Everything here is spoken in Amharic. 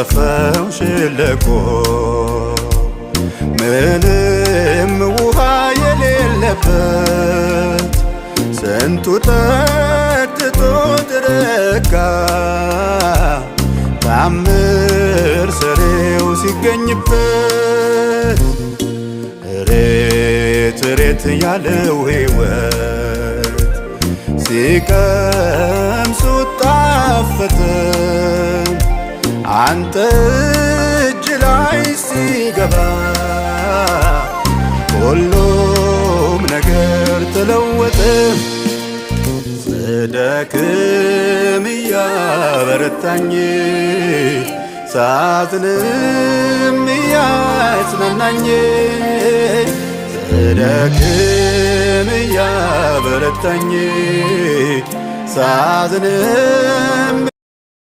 በጠፈው ሸለቆ ምንም ውሃ የሌለበት ስንቱ ጠጥቶ ተረካ ታምር ሰሬው ሲገኝበት ሬት ሬት ያለው ሕይወት ሲቀምሱት ጣፈጠ አንተ እጅ ላይ ሲገባ ሁሉም ነገር ተለወጠ። ስደክም እያበረታኝ ሳዝንም እያጽናናኝ ስደክም እያበረታኝ ሳዝንም